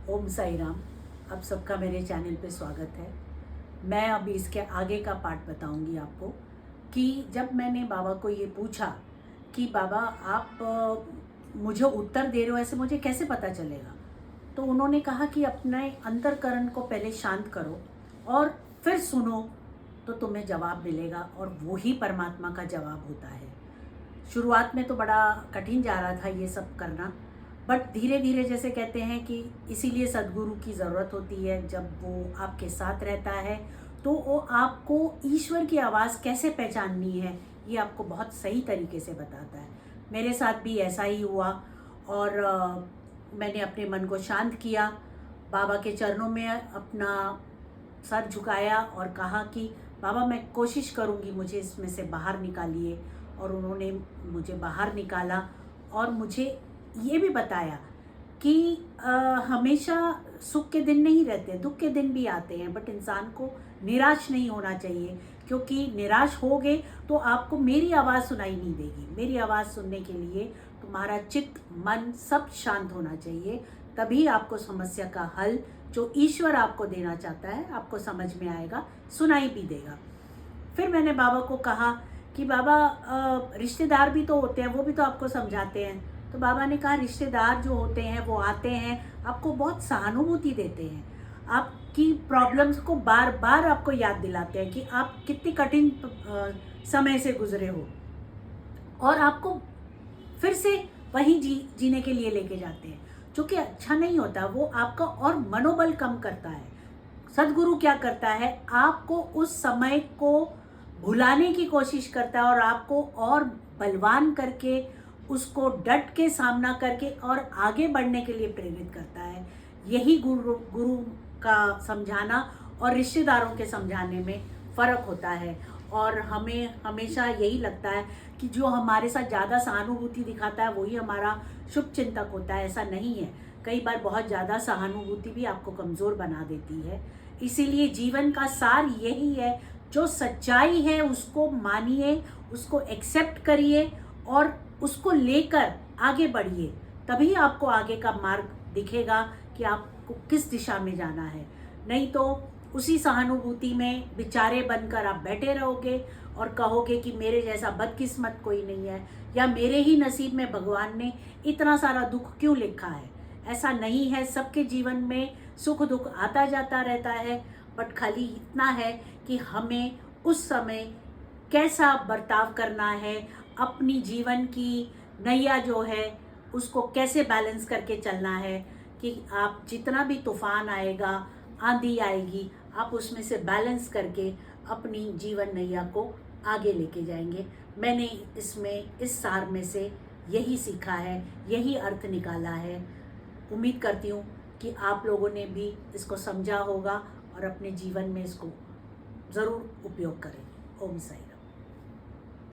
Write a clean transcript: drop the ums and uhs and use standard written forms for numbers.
ओम साई राम। आप सबका मेरे चैनल पे स्वागत है। मैं अभी इसके आगे का पार्ट बताऊंगी आपको कि जब मैंने बाबा को ये पूछा कि बाबा आप मुझे उत्तर दे रहे हो, ऐसे मुझे कैसे पता चलेगा, तो उन्होंने कहा कि अपने अंतर्करण को पहले शांत करो और फिर सुनो तो तुम्हें जवाब मिलेगा, और वो ही परमात्मा का जवाब होता है। शुरुआत में तो बड़ा कठिन जा रहा था ये सब करना, बट धीरे धीरे, जैसे कहते हैं कि इसीलिए सदगुरु की ज़रूरत होती है। जब वो आपके साथ रहता है तो वो आपको ईश्वर की आवाज़ कैसे पहचाननी है ये आपको बहुत सही तरीके से बताता है। मेरे साथ भी ऐसा ही हुआ, और मैंने अपने मन को शांत किया, बाबा के चरणों में अपना सर झुकाया और कहा कि बाबा मैं कोशिश करूँगी, मुझे इसमें से बाहर निकालिए। और उन्होंने मुझे बाहर निकाला और मुझे ये भी बताया कि हमेशा सुख के दिन नहीं रहते, दुख के दिन भी आते हैं, बट इंसान को निराश नहीं होना चाहिए, क्योंकि निराश होगे तो आपको मेरी आवाज़ सुनाई नहीं देगी। मेरी आवाज़ सुनने के लिए तुम्हारा चित्त, मन सब शांत होना चाहिए, तभी आपको समस्या का हल जो ईश्वर आपको देना चाहता है आपको समझ में आएगा, सुनाई भी देगा। फिर मैंने बाबा को कहा कि बाबा रिश्तेदार भी तो होते हैं, वो भी तो आपको समझाते हैं। तो बाबा ने कहा रिश्तेदार जो होते हैं वो आते हैं, आपको बहुत सहानुभूति देते हैं, आपकी प्रॉब्लम्स को बार बार आपको याद दिलाते हैं कि आप कितनी कठिन समय से गुजरे हो, और आपको फिर से वहीं जीने के लिए लेके जाते हैं, जो कि अच्छा नहीं होता। वो आपका और मनोबल कम करता है। सदगुरु क्या करता है, आपको उस समय को भुलाने की कोशिश करता है और आपको और बलवान करके, उसको डट के सामना करके और आगे बढ़ने के लिए प्रेरित करता है। यही गुरु का समझाना और रिश्तेदारों के समझाने में फ़र्क होता है। और हमें हमेशा यही लगता है कि जो हमारे साथ ज़्यादा सहानुभूति दिखाता है वही हमारा शुभ चिंतक होता है। ऐसा नहीं है, कई बार बहुत ज़्यादा सहानुभूति भी आपको कमज़ोर बना देती है। इसीलिए जीवन का सार यही है, जो सच्चाई है उसको मानिए, उसको एक्सेप्ट करिए और उसको लेकर आगे बढ़िए, तभी आपको आगे का मार्ग दिखेगा कि आपको किस दिशा में जाना है। नहीं तो उसी सहानुभूति में बेचारे बनकर आप बैठे रहोगे और कहोगे कि मेरे जैसा बदकिस्मत कोई नहीं है, या मेरे ही नसीब में भगवान ने इतना सारा दुख क्यों लिखा है। ऐसा नहीं है, सबके जीवन में सुख दुख आता जाता रहता है, बट खाली इतना है कि हमें उस समय कैसा बर्ताव करना है, अपनी जीवन की नैया जो है उसको कैसे बैलेंस करके चलना है, कि आप जितना भी तूफान आएगा, आंधी आएगी, आप उसमें से बैलेंस करके अपनी जीवन नैया को आगे लेके जाएंगे। मैंने इसमें इस सार में से यही सीखा है, यही अर्थ निकाला है। उम्मीद करती हूँ कि आप लोगों ने भी इसको समझा होगा और अपने जीवन में इसको ज़रूर उपयोग करें। ओम साई।